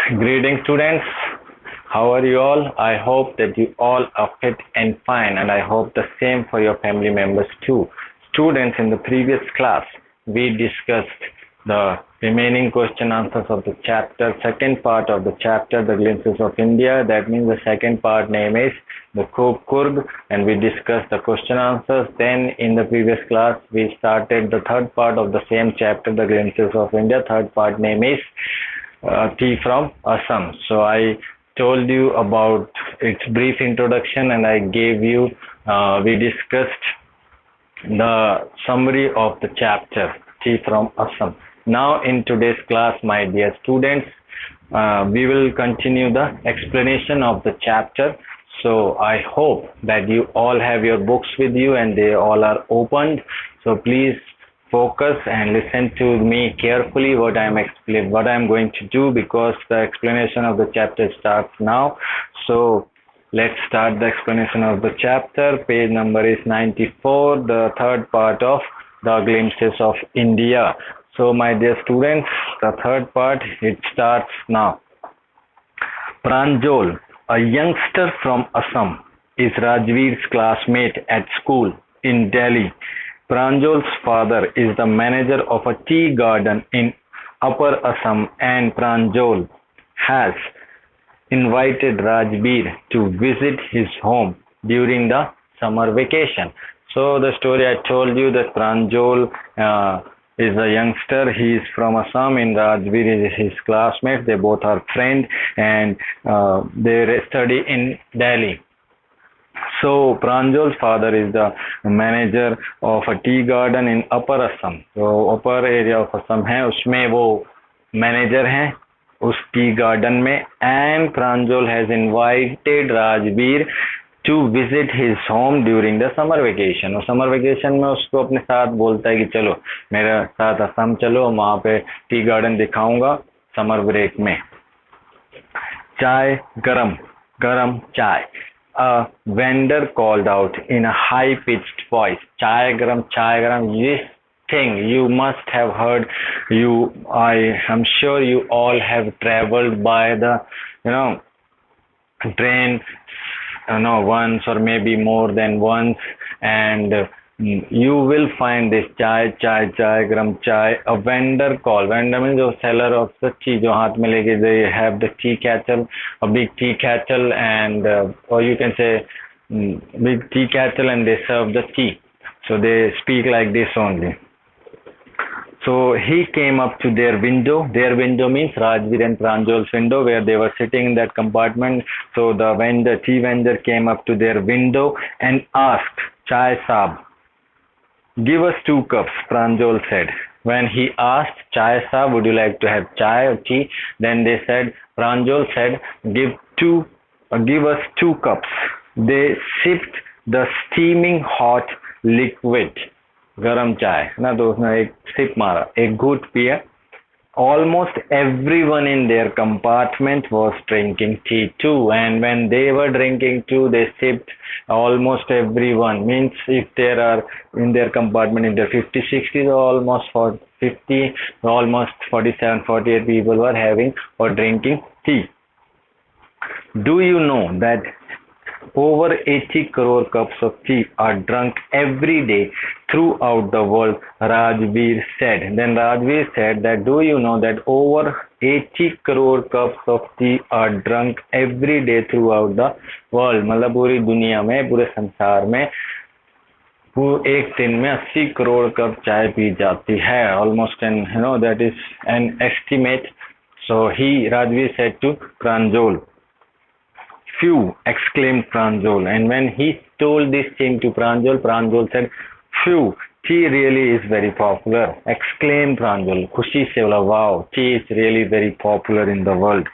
Greetings, students. How are you all? I hope that you all are fit and fine, and I hope the same for your family members too. Students, in the previous class, we discussed the remaining question answers of the chapter, second part of the chapter, the glimpses of India. That means the second part name is the Khub Kurg, and we discussed the question answers. Then in the previous class, we started the third part of the same chapter, the glimpses of India. Third part name is tea from Assam. So I told you about its brief introduction, and I gave you, we discussed the summary of the chapter, tea from Assam. Now in today's class, my dear students, we will continue the explanation of the chapter. So I hope that you all have your books with you and they all are opened. So please focus and listen to me carefully what I'm going to do, because the explanation of the chapter starts now. So let's start the explanation of the chapter. Page number is 94, the third part of the glimpses of India. So my dear students, the third part, it starts now. Pranjal, a youngster from Assam, is Rajveer's classmate at school in Delhi. Pranjal's father is the manager of a tea garden in Upper Assam, and Pranjal has invited Rajveer to visit his home during the summer vacation. So the story I told you that Pranjal is a youngster. He is from Assam, and Rajveer is his classmate. They both are friends, and they study in Delhi. So Pranjal's father is the manager of a tea garden in Upper Assam. So upper area of Assam है, उसमें वो manager हैं उस tea garden में, and Pranjal has invited Rajveer to visit his home during the summer vacation. और summer vacation में उसको अपने साथ बोलता है कि चलो मेरे साथ असम चलो, वहाँ पे टी गार्डन दिखाऊंगा समर ब्रेक में. चाय गरम गरम चाय. A vendor called out in a high-pitched voice. Chai garam, this thing you must have heard. I am sure you all have traveled by the, train, once or maybe more than once, and you will find this chai garam chai. A vendor call. Vendor means the seller of the tea. जो हाथ में लेके they have the tea kettle, a big tea kettle, and or you can say big tea kettle, and they serve the tea. So they speak like this only. So he came up to their window. Their window means Rajveer and Pranjal's window, where they were sitting in that compartment. So the tea vendor came up to their window and asked, Chai Saab, give us 2 cups, Pranjal said. When he asked, Chai Saab, would you like to have chai or tea? Then they said, Pranjal said, give us 2 cups. They sipped the steaming hot liquid. गरम चाय ना, तो उसने एक SIP मारा, एक घूंट पिया. Almost everyone in their compartment was drinking tea too, and when they were drinking too, they sipped. Almost everyone means if there are in their compartment, if there are 50, 60, almost 50, almost 47, 48 people were having or drinking tea. Do you know that over 80 crore cups of tea are drunk every day throughout the world? Rajveer said. Then Rajveer said that, do you know that over 80 crore cups of tea are drunk every day throughout the world? मतलब पूरी दुनिया में, पूरे संसार में एक दिन में 80 करोड़ कप चाय पी जाती है. Almost that is an estimate. So Rajveer said to Pranjal. Phew, exclaimed Pranjal, and when he told this thing to Pranjal, Pranjal said, phew, tea really is very popular. Exclaimed Pranjal. खुशी से बोला, wow, tea is really very popular in the world.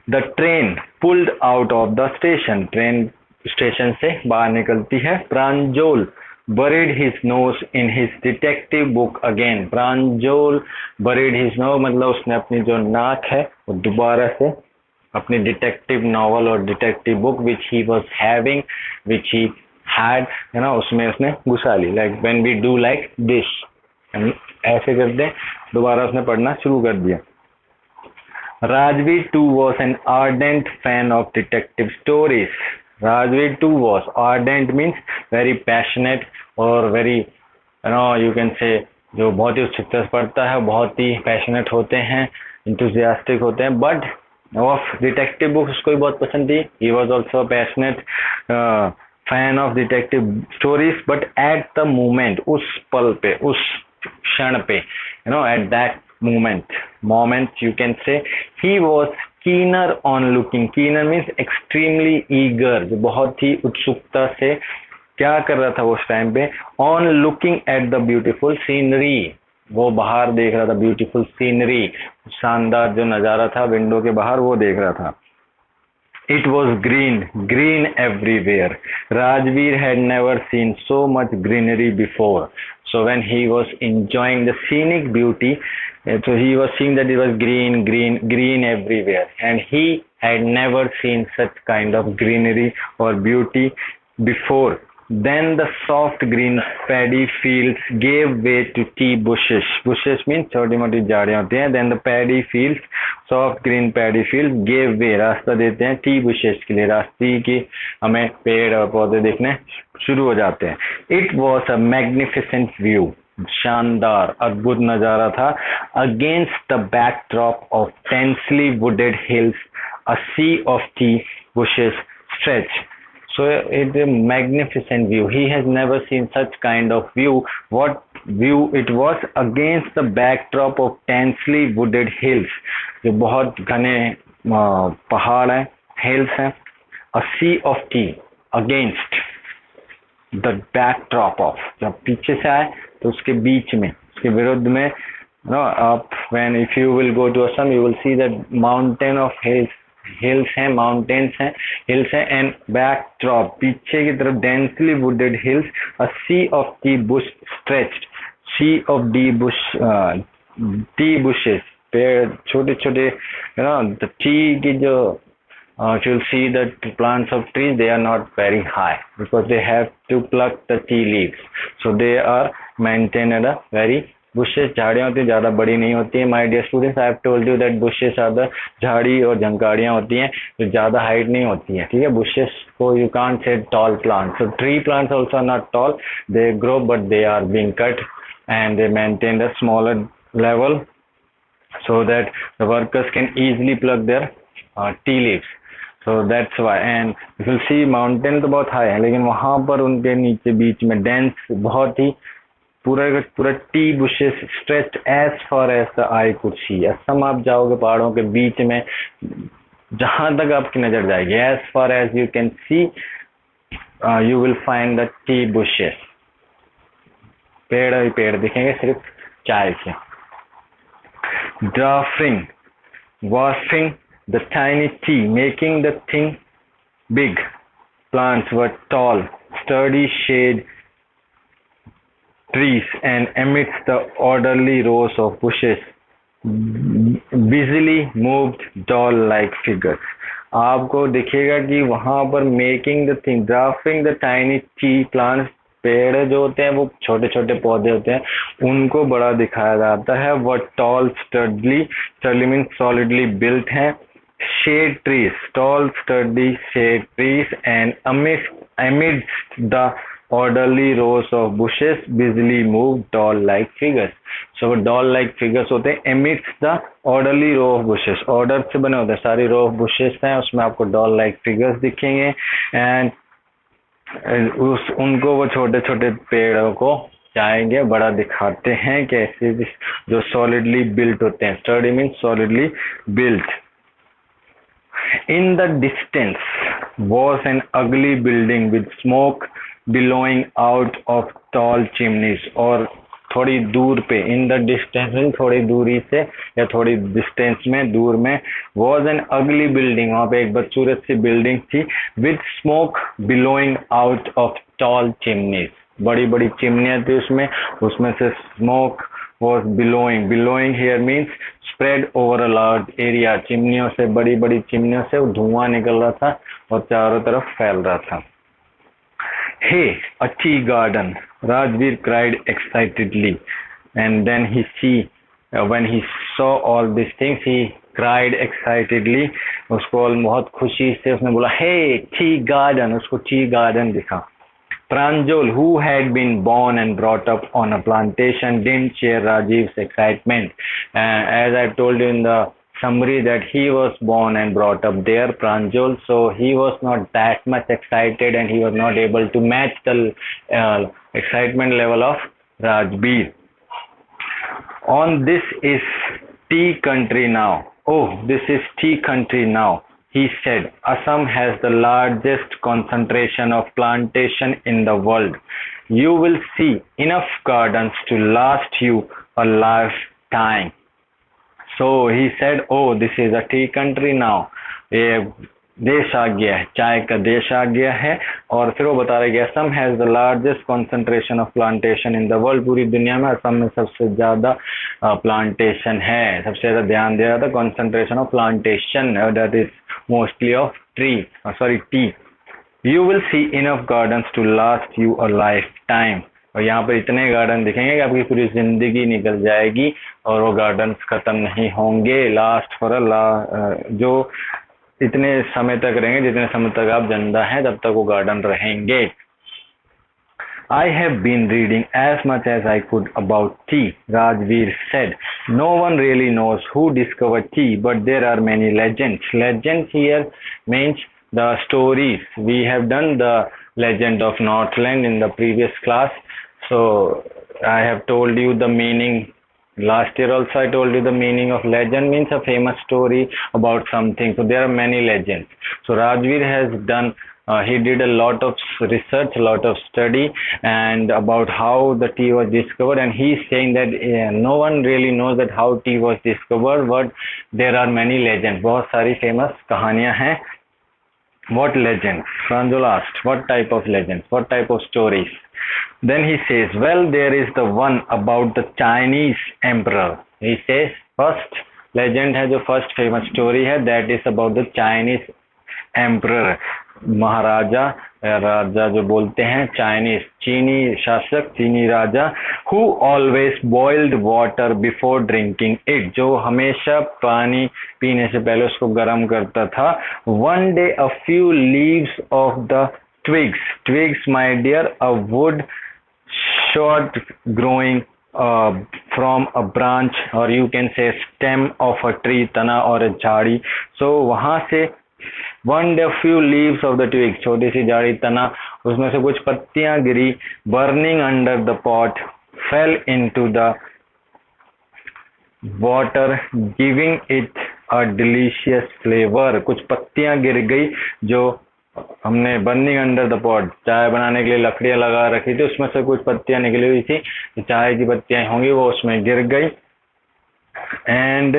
The train pulled out of the station. Train station से बाहर निकलती है. Pranjal buried his nose in his detective book again. Pranjal buried his nose, मतलब उसने अपनी जो नाक है वो दोबारा से अपनी डिटेक्टिव नॉवल और detective book which he was having, which he had, उसमें उसने घुसा ली. Like when we do like this, ऐसे करते दोबारा उसने पढ़ना शुरू कर दिया. Rajveer too was an ardent fan of detective stories. Rajveer too was ardent means very passionate or very you can say जो बहुत ही उत्सुकता से पढ़ता है, बहुत ही पैशनेट होते हैं, इंथुजियास्टिक होते हैं, बट ऑफ डिटेक्टिव बुक्स उसको भी बहुत पसंद थी. He was also passionate fan of detective stories, but at the moment, उस पल पे, उस क्षण पे, at that moment you can say, he was keener on looking. Keener means extremely eager, जो बहुत ही उत्सुकता से क्या कर रहा था उस टाइम पे, on looking at the beautiful scenery. वो बाहर देख रहा था, ब्यूटीफुल सीनरी, शानदार जो नजारा था विंडो के बाहर, वो देख रहा था. It was green everywhere. Rajveer had never seen so much greenery before. So when he was enjoying the scenic beauty, so he was seeing that it was green everywhere, and he had never seen such kind of greenery or beauty before. Then the soft green paddy fields gave way to tea bushes. Bushes means छोटी मोटी झाड़ियाँ होती हैं. Then the paddy fields, soft green paddy fields gave way, रास्ता देते हैं tea bushes के लिए. रास्ते की हमें पेड़ और पौधे देखने शुरू हो जाते हैं. It was a magnificent view. शानदार अद्भुत नजारा था. Against the backdrop of densely wooded hills, a sea of tea bushes stretched. So it's a magnificent view. He has never seen such kind of view. What view it was? Against the backdrop of densely wooded hills. जो बहुत घने पहाड़ हैं, hills हैं. A sea of tea. Against the backdrop of. जब पीछे से आए तो उसके बीच में, उसके विरुद्ध में, when if you will go to Assam, you will see that mountain of hills हैं, mountains हैं, hills हैं, and backdrop, पीछे की तरफ densely wooded hills, a sea of tea bush stretched. Sea of tea bushes, पेड़ छोटे छोटे, the tea की जो if you'll see that plants of trees, they are not very high because they have to pluck the tea leaves, so they are maintained at a very bushes, झाड़ियाँ होती हैं, ज़्यादा बड़ी नहीं होती हैं. My dear students, I have told you that bushes are the, झाड़ी और झंकाड़ियाँ होती हैं जो ज़्यादा हाइट नहीं होती हैं, ठीक है. बुशेस को यू कांट से tall plant. So tree plants also are not tall, they grow but they are being cut and they maintain the smaller level so that the workers can easily pluck their tea leaves. So that's why. And you will see mountain तो बहुत high है, लेकिन वहाँ पर उनके नीचे बीच में dense, बहुत ही पूरा T bushes stretched as far as the eye could see. Assam आप जाओगे पहाड़ों के बीच में, जहाँ तक आपकी नजर जाएगी, as far as you can see, you will find the tea bushes. पेड़ ही पेड़ दिखेंगे सिर्फ चाय के. Drafting, washing the tiny tea, making the thing big. Plants were tall, sturdy shade trees, and amidst the orderly rows of bushes, busily moved doll-like figures. आपको दिखेगा कि वहाँ पर making the thing, drafting the tiny tea plants, पेड़ जो होते हैं वो छोटे छोटे पौधे होते हैं, उनको बड़ा दिखाया जाता है. वो tall sturdily means solidly built है. Shade trees, tall sturdy shade trees, and amidst the orderly rows of bushes busily moved doll-like figures. So doll-like figures होते हैं amidst the orderly row of bushes. Order से बने होते हैं, सारी row of bushes हैं, उसमें आपको doll-like figures दिखेंगे. एंड उनको वो छोटे छोटे पेड़ों को चाहेंगे, बड़ा दिखाते हैं कैसे, जो सॉलिडली बिल्ट होते हैं. Sturdy means solidly built. In the distance was an ugly building with smoke billowing out of tall chimneys. और थोड़ी दूर पे, in the distance थोड़ी दूरी से या थोड़ी डिस्टेंस में, दूर में, was an ugly building, वहाँ पे एक बदसूरत सी बिल्डिंग थी, with smoke billowing out of tall chimneys. बड़ी बड़ी चिमनियाँ थी उसमें से smoke was billowing here means spread over a large area. चिमनियों से, बड़ी बड़ी चिमनियों से धुआं निकल रहा था और चारों तरफ फैल रहा था. Hey, a tea garden, Rajveer cried excitedly, and then when he saw all these things, he cried excitedly. उसको बहुत खुशी से उसने बोला, hey, tea garden. उसको tea garden दिखा. Pranjal, who had been born and brought up on a plantation, didn't share Rajiv's excitement. As I told you in the summary that he was born and brought up there, Pranjal, so he was not that much excited and he was not able to match the excitement level of Rajbir. On this is tea country now. Oh, this is tea country now. He said, Assam has the largest concentration of plantation in the world. You will see enough gardens to last you a lifetime. So he said, oh, this is a tea country now. ये देश आ गया है, चाय का देश आ गया है. और फिर वो बता रहे कि Assam has the largest concentration of plantation in the world. पूरी दुनिया में असम में सबसे ज्यादा प्लांटेशन है, सबसे ज्यादा ध्यान दिया जाता है concentration of plantation, that is mostly of tea. You will see enough gardens to last you a lifetime. और यहाँ पर इतने गार्डन दिखेंगे कि आपकी पूरी जिंदगी निकल जाएगी और वो गार्डन्स खत्म नहीं होंगे. लास्ट फॉर जो इतने समय तक रहेंगे, जितने समय तक आप जिंदा हैं तब तक वो गार्डन रहेंगे. I have been reading as much as I could about tea, Rajveer said. No one really knows who discovered tea, but there are many legends. Legends here means the stories. We have done the legend of Northland in the previous class. So I have told you the meaning. Last year also I told you the meaning of legend means a famous story about something. So there are many legends. So Rajveer has done, he did a lot of research, a lot of study and about how the tea was discovered, and he is saying that no one really knows that how tea was discovered, but there are many legends. बहुत सारी famous कहानियाँ हैं. What legends? Pranjal asked, what type of legends? What type of stories? Then he says, well, there is the one about the Chinese emperor. He says, first legend है जो first famous story है, that is about the Chinese emperor. महाराजा, राजा जो बोलते हैं, Chinese, चीनी शासक, चीनी राजा, who always boiled water before drinking it, जो हमेशा पानी पीने से पहले उसको गर्म करता था. One day a few leaves of the twigs my dear, a wood short growing from a branch, or you can say stem of a tree, तना और झाड़ी. So वहां से one day a few leaves of the twig, छोटी सी झाड़ी, तना, उसमें से कुछ पत्तियां गिरी. burning under the pot fell into the water giving it a delicious flavor. कुछ पत्तियां गिर गई जो हमने burning under the pot, चाय बनाने के लिए लकड़ियां लगा रखी थी, उसमें से कुछ पत्तियां निकली हुई थी, चाय की पत्तियां होंगी, वो उसमें गिर गई. and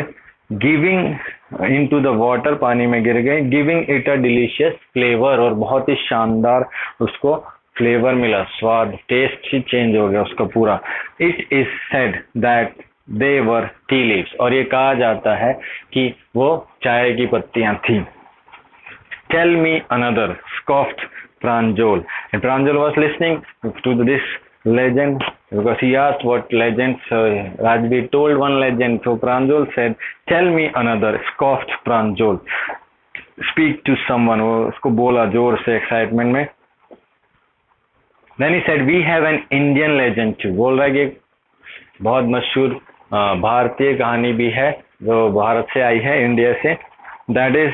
giving into the water, पानी में गिर गई, giving it a delicious flavor, और बहुत ही शानदार उसको फ्लेवर मिला, स्वाद, टेस्ट ही चेंज हो गया उसका पूरा. It is said that they were tea leaves, और ये कहा जाता है कि वो चाय की पत्तियां थी. Tell me another, scoffed Pranjal. And Pranjal was listening to this legend because he asked what legends. Rajveer told one legend, so Pranjal said, tell me another, scoffed Pranjal. Speak to someone. वो उसको बोला जोर से excitement में. Then he said, we have an Indian legend too. बोल रहा है कि बहुत मशहूर भारतीय कहानी भी है जो भारत से आई है, इंडिया से. That is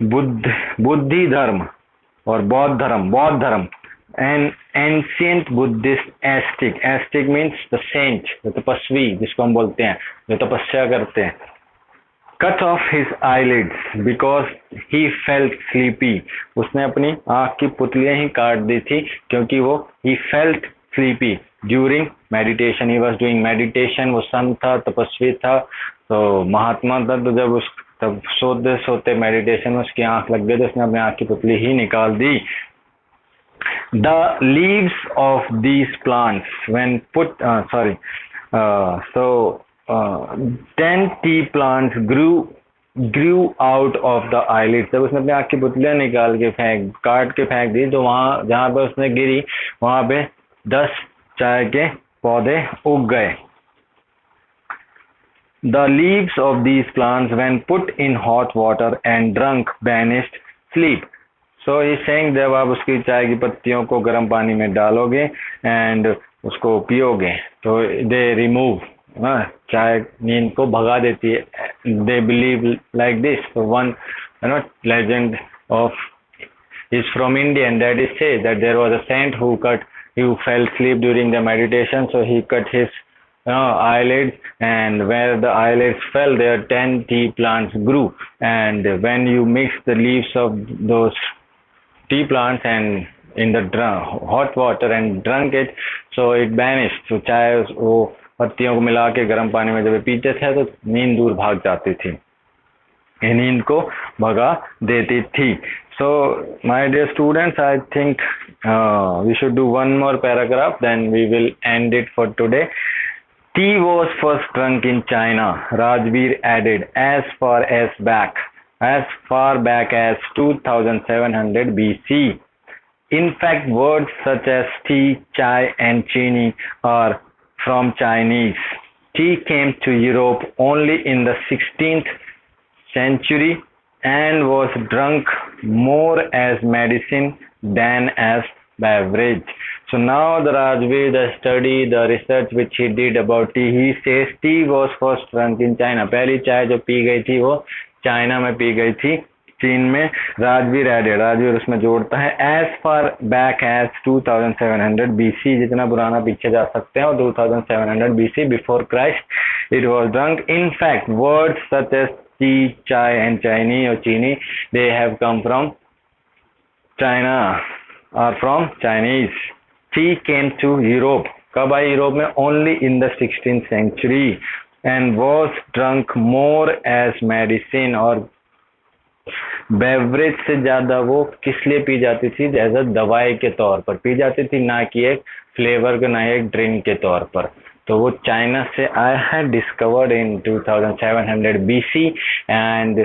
बुद्धि धर्म और बौद्ध धर्म. An ancient Buddhist ascetic means the saint, जो तपस्वी जिसको हम बोलते हैं, जो तपस्या करते हैं, cut off his eyelids because he felt sleepy. उसने अपनी आँख की पुतलियां ही काट दी थी क्योंकि वो he felt sleepy during meditation. He was doing meditation. वो संत था, तपस्वी था, तो महात्मा था. तो जब तब सोते सोते मेडिटेशन में उसकी आँख लग गई तो उसने अपनी आँख की पुतली ही निकाल दी. The leaves of these plants when put then tea plants grew out of the eyelids. जब उसने अपनी आँख की पुतलियां निकाल के काट के फेंक दी तो वहाँ जहाँ पे उसने गिरी वहाँ पे 10 चाय के पौधे उग गए. The leaves of these plants, when put in hot water and drunk, banished sleep. So he's saying जब आप उसकी चाय की पत्तियों को गर्म पानी में डालोगे एंड उसको पियोगे तो दे रिमूव, चाय नींद को भगा देती है. They believe like this. So one legend of is from India, and that is says that there was a saint who fell asleep during the meditation, so he cut his eyelids, and where the eyelids fell, there 10 tea plants grew. And when you mix the leaves of those tea plants and in the hot water and drunk it, so it vanished. So चाय वो पत्तियों को मिला के गर्म पानी में जब पीते थे तो नींद दूर भाग जाती थी, नींद को भगा देती थी. So my dear students, I think we should do one more paragraph, then we will end it for today. Tea was first drunk in China, Rajveer added, as far back as 2700 BC. In fact, words such as tea, chai and chini are from Chinese. Tea came to Europe only in the 16th century and was drunk more as medicine than as beverage. So now the Rajveer, the study, the research which he did about tea, he says tea was first drunk in China. पहली चाय जो P गई थी वो China में P गई थी, चीन में. राजवीर एडेड, राजवीर उसमें जोड़ता है as far back as 2700 BC, जितना पुराना पीछे जा सकते हैं, और 2700 BC before Christ it was drunk. In fact, words such as tea, chai and chini or chini, they have come from China, are from Chinese. Tea came to Europe. कब आई Europe में? Only in the 16th century and was drunk more as medicine, और beverage से ज्यादा वो किस लिए P जाती थी? एज अ दवाई के तौर पर पी जाती थी, ना कि एक फ्लेवर के, ना एक ड्रिंक के तौर पर. तो वो चाइना से आया है, discovered in 2700 BC and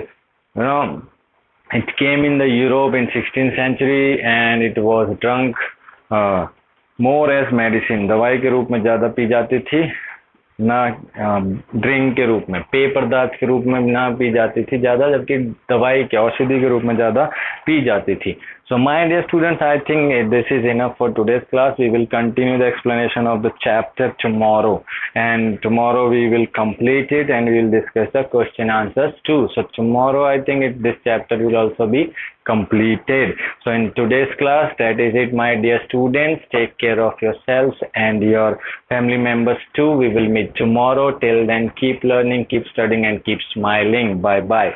it came in the Europe in 16th century and it was drunk more as medicine. दवाई के रूप में ज्यादा पी जाती थी, ना ड्रिंक के रूप में, पेय पदार्थ के रूप में ना पी जाती थी ज्यादा, जबकि दवाई के, औषधि के रूप में ज्यादा पी जाती थी. So my dear students, I think this is enough for today's class. We will continue the explanation of the chapter tomorrow, and tomorrow we will complete it and we will discuss the question answers too. So tomorrow I think this chapter will also be completed. So in today's class, that is it, my dear students. Take care of yourselves and your family members too. We will meet tomorrow. Till then, keep learning, keep studying and keep smiling. Bye bye.